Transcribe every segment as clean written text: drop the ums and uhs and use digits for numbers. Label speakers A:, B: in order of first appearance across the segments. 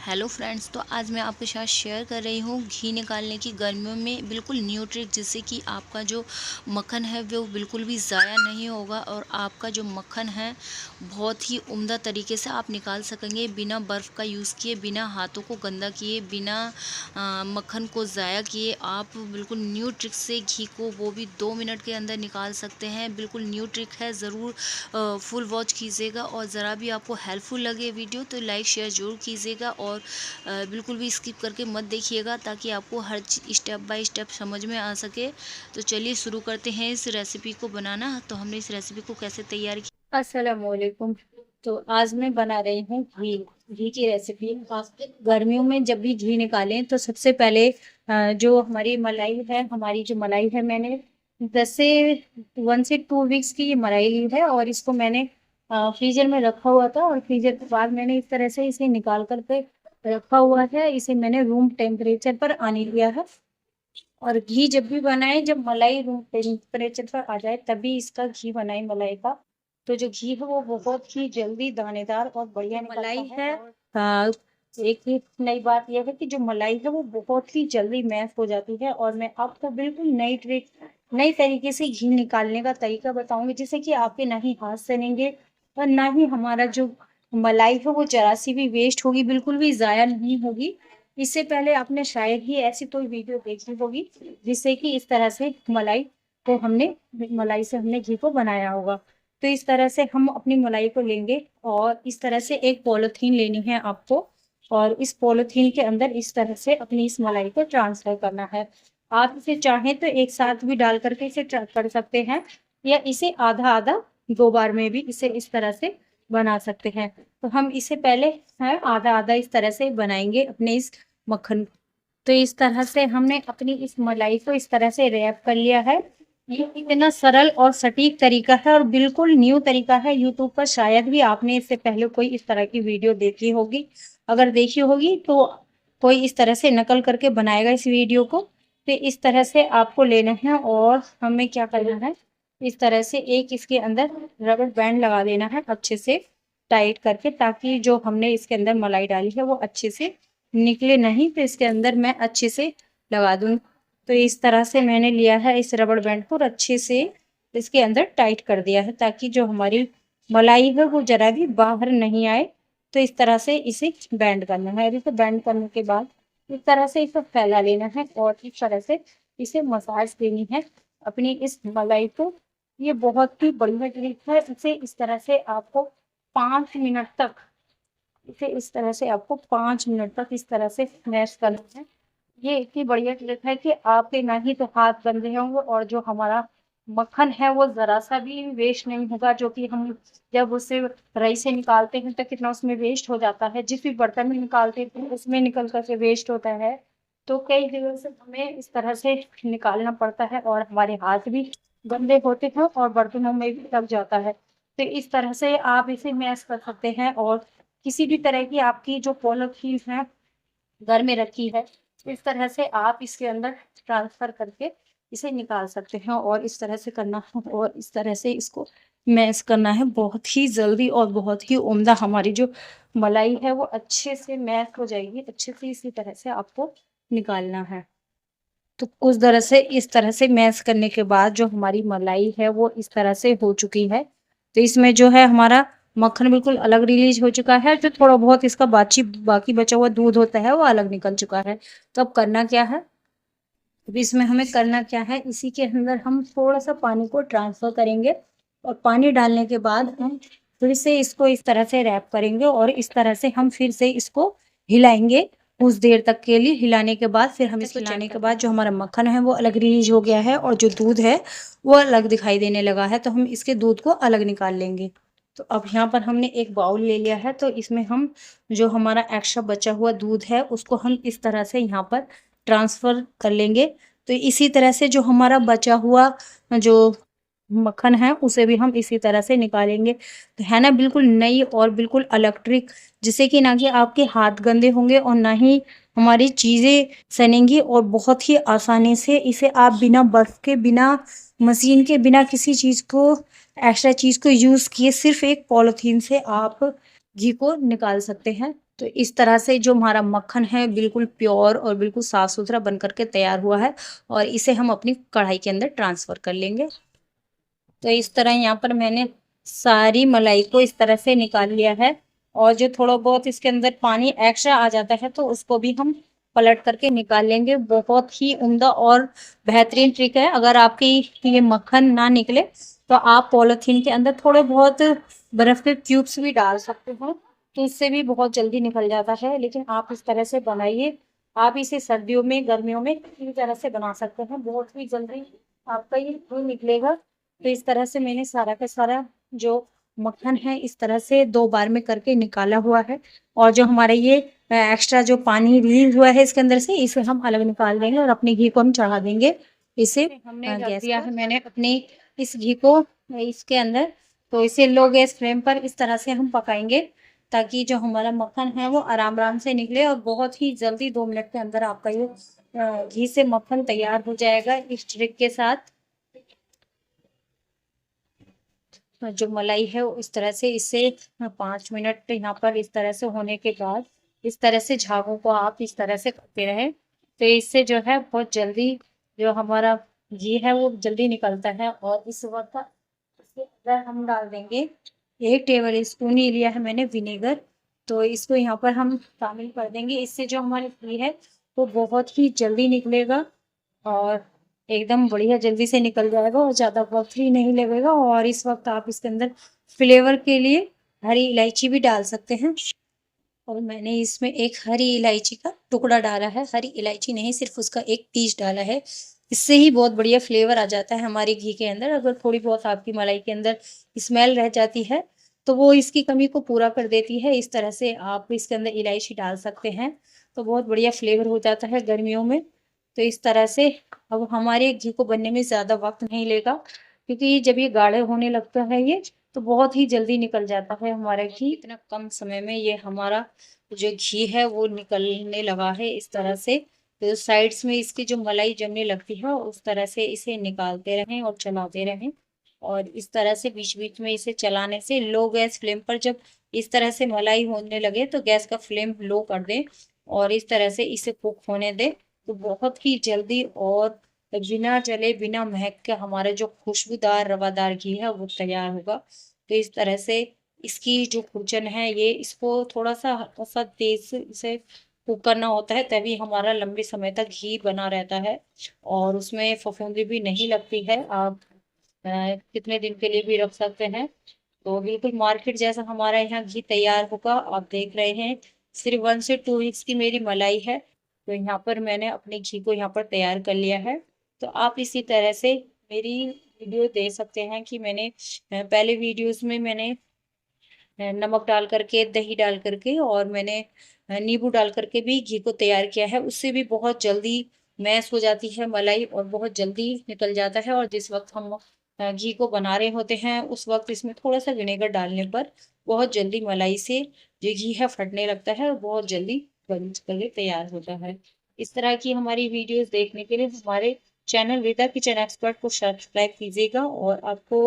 A: Hello friends, तो आज मैं आपके साथ शेयर कर रही हूँ घी निकालने की गर्मियों में बिल्कुल न्यू ट्रिक, जिससे कि आपका जो मक्खन है वो बिल्कुल भी ज़ाया नहीं होगा और आपका जो मक्खन है बहुत ही उम्दा तरीके से आप निकाल सकेंगे, बिना बर्फ़ का यूज़ किए, बिना हाथों को गंदा किए, बिना मक्खन को ज़ाया किए। आप बिल्कुल न्यू ट्रिक से घी को वो भी 2 मिनट के अंदर निकाल सकते हैं। बिल्कुल न्यू ट्रिक है, ज़रूर फुल वॉच कीजिएगा और ज़रा भी आपको हेल्पफुल लगे वीडियो तो लाइक शेयर ज़रूर कीजिएगा और बिल्कुल भी स्किप करके मत देखिएगा, ताकि आपको हर चीज़ स्टेप बाय स्टेप समझ में आ सके। तो चलिए शुरू करते हैं इस रेसिपी को बनाना। तो हमने इस रेसिपी को कैसे तैयार किया।
B: अस्सलामुअलैकुम। तो आज मैं बना रही हूँ घी। घी की रेसिपी। आप गर्मियों में जब भी घी निकालें तो सबसे पहले जो हमारी मलाई है, मैंने 1 से 2 वीक्स की ये मलाई ली है और इसको मैंने फ्रीजर में रखा हुआ था और फ्रीजर के बाद मैंने इस तरह से इसे निकाल करके रखा हुआ है। इसे मैंने रूम टेम्परेचर पर आने दिया है। और घी जब भी बनाए, जब मलाई रूम टेम्परेचर पर आ जाए तभी इसका घी बनाए मलाई का। तो जो घी है वो बहुत ही जल्दी दानेदार और बढ़िया मलाई है। हाँ, एक ही नई बात यह है कि जो मलाई है वो बहुत ही जल्दी मैश हो जाती है और मैं आपको बिल्कुल नई तरीके से घी निकालने का तरीका बताऊंगी, जिससे कि आपके ना ही हाथ सनेंगे और ना ही हमारा जो मलाई है वो जरा सी भी वेस्ट होगी, बिल्कुल भी ज़ाया नहीं होगी। इससे पहले आपने शायद ही ऐसी कोई वीडियो देखी होगी जिससे कि इस तरह से मलाई से हमने घी को बनाया होगा। तो इस तरह से हम अपनी मलाई को लेंगे और इस तरह से एक पॉलिथीन लेनी है आपको और इस पॉलिथीन के अंदर इस तरह से अपनी इस मलाई को ट्रांसफर करना है। आप इसे चाहें तो एक साथ भी डाल करके इसे कर सकते हैं या इसे आधा आधा 2 बार में भी इसे इस तरह से बना सकते हैं। तो हम इसे पहले है आधा आधा इस तरह से बनाएंगे अपने इस मक्खन। तो इस तरह से हमने अपनी इस मलाई को इस तरह से रैप कर लिया है। ये इतना सरल और सटीक तरीका है और बिल्कुल न्यू तरीका है। यूट्यूब पर शायद भी आपने इससे पहले कोई इस तरह की वीडियो देखी होगी। अगर देखी होगी तो कोई इस तरह से नकल करके बनाएगा इस वीडियो को। तो इस तरह से आपको लेना है और हमें क्या करना है, इस तरह से एक इसके अंदर रबर बैंड लगा देना है अच्छे से टाइट करके, ताकि जो हमने इसके अंदर मलाई डाली है वो अच्छे से निकले नहीं। तो इसके अंदर मैं अच्छे से लगा दूँ। तो इस तरह से मैंने लिया है इस रबड़ बैंड को और अच्छे से इसके अंदर टाइट कर दिया है, ताकि जो हमारी मलाई है वो जरा भी बाहर नहीं आए। तो इस तरह से इसे बैंड करना है। इसे बैंड करने के बाद इस तरह से इसे फैला लेना है और इस तरह से इसे मसाज देनी है अपनी इस मलाई को। ये बहुत ही बढ़िया ट्रिक है। इसे इस तरह से आपको 5 मिनट तक इसे इस तरह से आपको 5 मिनट तक इस तरह से मैश करना है। ये इतनी बढ़िया ट्रिक है कि आपके ना ही तो हाथ गंदे होंगे और जो हमारा मक्खन है वो जरा सा भी वेस्ट नहीं होगा, जो कि हम जब उसे कढ़ाई से निकालते हैं तो कितना उसमें वेस्ट हो जाता है। जिस भी बर्तन में निकालते हैं तो उसमें निकल करके वेस्ट होता है। तो कई जगह से हमें इस तरह से निकालना पड़ता है और हमारे हाथ भी गंदे होते हैं और बर्तनों में भी लग जाता है। तो इस तरह से आप इसे मैश कर सकते हैं और किसी भी तरह की आपकी जो पॉलिथीन है घर में रखी है, इस तरह से आप इसके अंदर ट्रांसफर करके इसे निकाल सकते हैं और इस तरह से करना है और इस तरह से इसको मैश करना है। बहुत ही जल्दी और बहुत ही उम्दा हमारी जो मलाई है वो अच्छे से मैश हो जाएगी। अच्छे से इसी तरह से आपको निकालना है। तो उस तरह से इस तरह से मैश करने के बाद जो हमारी मलाई है वो इस तरह से हो चुकी है। तो इसमें जो है हमारा मक्खन बिल्कुल अलग रिलीज हो चुका है। जो थोड़ा बहुत इसका बाकी बचा हुआ दूध होता है वो अलग निकल चुका है। तो अब करना क्या है, अब इसमें हमें करना क्या है, इसी के अंदर हम थोड़ा सा पानी को ट्रांसफर करेंगे और पानी डालने के बाद हम फिर से इसको इस तरह से रैप करेंगे और इस तरह से हम फिर से इसको हिलाएंगे कुछ देर तक के लिए। हिलाने के बाद फिर हम इसको हिलाने के बाद जो हमारा मक्खन है वो अलग रिलीज हो गया है और जो दूध है वो अलग दिखाई देने लगा है। तो हम इसके दूध को अलग निकाल लेंगे। तो अब यहाँ पर हमने एक बाउल ले लिया है। तो इसमें हम जो हमारा एक्स्ट्रा बचा हुआ दूध है उसको हम इस तरह से यहाँ पर ट्रांसफर कर लेंगे। तो इसी तरह से जो हमारा बचा हुआ जो मक्खन है उसे भी हम इसी तरह से निकालेंगे। तो है ना बिल्कुल नई और बिल्कुल इलेक्ट्रिक, जिससे कि ना कि आपके हाथ गंदे होंगे और ना ही हमारी चीज़ें सनेंगी और बहुत ही आसानी से इसे आप बिना बर्फ के, बिना मशीन के, बिना किसी चीज़ को एक्स्ट्रा चीज़ को यूज़ किए सिर्फ एक पॉलिथीन से आप घी को निकाल सकते हैं। तो इस तरह से जो हमारा मक्खन है बिल्कुल प्योर और बिल्कुल साफ सुथरा बन करके तैयार हुआ है और इसे हम अपनी कढ़ाई के अंदर ट्रांसफर कर लेंगे। तो इस तरह यहाँ पर मैंने सारी मलाई को इस तरह से निकाल लिया है और जो थोड़ा बहुत इसके अंदर पानी एक्स्ट्रा आ जाता है तो उसको भी हम पलट करके निकाल लेंगे। बहुत ही उम्दा और बेहतरीन ट्रिक है। अगर आपकी ये मक्खन ना निकले तो आप पॉलिथीन के अंदर थोड़े बहुत बर्फ के क्यूब्स भी डाल सकते हैं, तो इससे भी बहुत जल्दी निकल जाता है। लेकिन आप इस तरह से बनाइए, आप इसे सर्दियों में गर्मियों में किसी भी तरह से बना सकते हैं, बहुत ही जल्दी आपका ये निकलेगा। तो इस तरह से मैंने सारा का सारा जो मक्खन है इस तरह से 2 बार में करके निकाला हुआ है और जो हमारा ये एक्स्ट्रा जो पानी रिलीज हुआ है इसके अंदर से इसे हम अलग निकाल देंगे और अपने घी को हम चढ़ा देंगे। इसे हमने रख दिया है मैंने अपने इस घी को इसके अंदर। तो इसे लो गैस फ्लेम पर इस तरह से हम पकाएंगे ताकि जो हमारा मक्खन है वो आराम आराम से निकले और बहुत ही जल्दी 2 मिनट के अंदर आपका ये घी से मक्खन तैयार हो जाएगा इस ट्रिक के साथ। जो मलाई है वो इस तरह से इसे 5 मिनट यहाँ पर इस तरह से होने के बाद इस तरह से झागों को आप इस तरह से करते रहें, तो इससे जो है बहुत जल्दी जो हमारा घी है वो जल्दी निकलता है। और इस वक्त इसके अंदर हम डाल देंगे 1 टेबल स्पून ही लिया है मैंने विनेगर, तो इसको यहाँ पर हम शामिल कर देंगे। इससे जो हमारी घी है वो बहुत ही जल्दी निकलेगा और एकदम बढ़िया जल्दी से निकल जाएगा और ज़्यादा वक्त भी नहीं लगेगा। और इस वक्त आप इसके अंदर फ्लेवर के लिए हरी इलायची भी डाल सकते हैं और मैंने इसमें एक हरी इलायची का टुकड़ा डाला है, हरी इलायची नहीं सिर्फ उसका एक पीस डाला है। इससे ही बहुत बढ़िया फ्लेवर आ जाता है हमारे घी के अंदर। अगर थोड़ी बहुत आपकी मलाई के अंदर स्मेल रह जाती है तो वो इसकी कमी को पूरा कर देती है। इस तरह से आप इसके अंदर इलायची डाल सकते हैं तो बहुत बढ़िया फ्लेवर हो जाता है गर्मियों में। तो इस तरह से अब हमारे घी को बनने में ज़्यादा वक्त नहीं लेगा क्योंकि जब ये गाढ़े होने लगता है ये तो बहुत ही जल्दी निकल जाता है हमारा घी। इतना कम समय में ये हमारा जो घी है वो निकलने लगा है इस तरह से। तो साइड्स में इसकी जो मलाई जमने लगती है उस तरह से इसे निकालते रहें और चलाते रहें और इस तरह से बीच बीच में इसे चलाने से लो गैस फ्लेम पर जब इस तरह से मलाई होने लगे तो गैस का फ्लेम लो कर दें और इस तरह से इसे कुक होने दें। तो बहुत ही जल्दी और बिना जले बिना महक के हमारा जो खुशबूदार रवादार घी है वो तैयार होगा। तो इस तरह से इसकी जो खुरचन है ये इसको थोड़ा सा हल्का सा तेज इसे कुक करना होता है तभी हमारा लंबे समय तक घी बना रहता है और उसमें फफूंदी भी नहीं लगती है। आप कितने दिन के लिए भी रख सकते हैं। तो बिल्कुल मार्केट जैसा हमारा यहाँ घी तैयार होगा। आप देख रहे हैं सिर्फ 1 से 2 वीक्स की मेरी मलाई है। तो यहाँ पर मैंने अपने घी को यहाँ पर तैयार कर लिया है। तो आप इसी तरह से मेरी वीडियो दे सकते हैं कि मैंने पहले वीडियोस में मैंने नमक डाल करके दही डाल करके और मैंने नींबू डाल करके भी घी को तैयार किया है। उससे भी बहुत जल्दी मैश हो जाती है मलाई और बहुत जल्दी निकल जाता है। और जिस वक्त हम घी को बना रहे होते हैं उस वक्त इसमें थोड़ा सा विनेगर डालने पर बहुत जल्दी मलाई से जो घी है फटने लगता है और बहुत जल्दी बन करके तैयार होता है। इस तरह की हमारी वीडियोस देखने के लिए हमारे चैनल वेदा किचन एक्सपर्ट को सब्सक्राइब कीजिएगा और आपको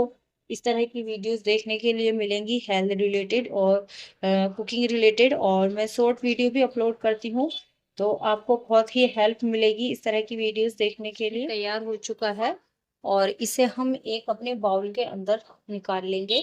B: इस तरह की वीडियोस देखने के लिए मिलेंगी हेल्थ रिलेटेड और कुकिंग रिलेटेड। और मैं शॉर्ट वीडियो भी अपलोड करती हूँ तो आपको बहुत ही हेल्प मिलेगी इस तरह की वीडियोस देखने के लिए। तैयार हो चुका है और इसे हम एक अपने बाउल के अंदर निकाल लेंगे।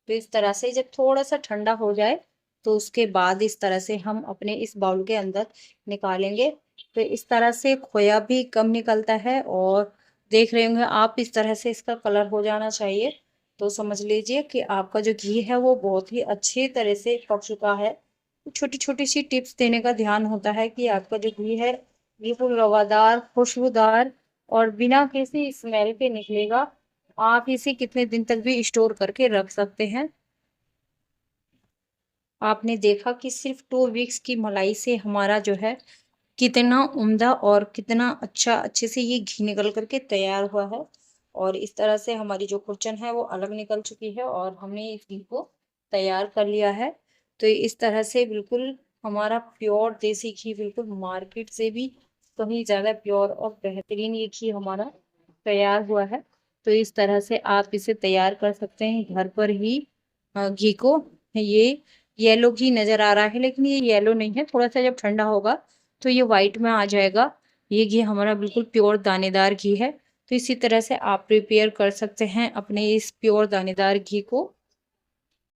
B: तो इस तरह से जब थोड़ा सा ठंडा हो जाए तो उसके बाद इस तरह से हम अपने इस बाउल के अंदर निकालेंगे। तो इस तरह से खोया भी कम निकलता है और देख रहे होंगे आप इस तरह से इसका कलर हो जाना चाहिए। तो समझ लीजिए कि आपका जो घी है वो बहुत ही अच्छी तरह से पक चुका है। छोटी छोटी सी टिप्स देने का ध्यान होता है कि आपका जो घी है बिल्कुल रवादार खुशबूदार और बिना किसी स्मेल के निकलेगा। आप इसे कितने दिन तक भी स्टोर करके रख सकते हैं। आपने देखा कि सिर्फ 2 वीक्स की मलाई से हमारा जो है कितना उम्दा और कितना अच्छा अच्छे से ये घी निकल करके तैयार हुआ है। और इस तरह से हमारी जो खुरचन है वो अलग निकल चुकी है और हमने इस घी को तैयार कर लिया है। तो इस तरह से बिल्कुल हमारा प्योर देसी घी बिल्कुल मार्केट से भी कहीं ज़्यादा प्योर और बेहतरीन ये घी हमारा तैयार हुआ है। तो इस तरह से आप इसे तैयार कर सकते हैं घर पर ही घी को। ये येलो घी नज़र आ रहा है, लेकिन ये येलो नहीं है, थोड़ा-सा जब ठंडा होगा तो ये व्हाइट में आ जाएगा। ये घी हमारा बिल्कुल प्योर दानेदार घी है। तो इसी तरह से आप प्रिपेयर कर सकते हैं अपने इस प्योर दानेदार घी को।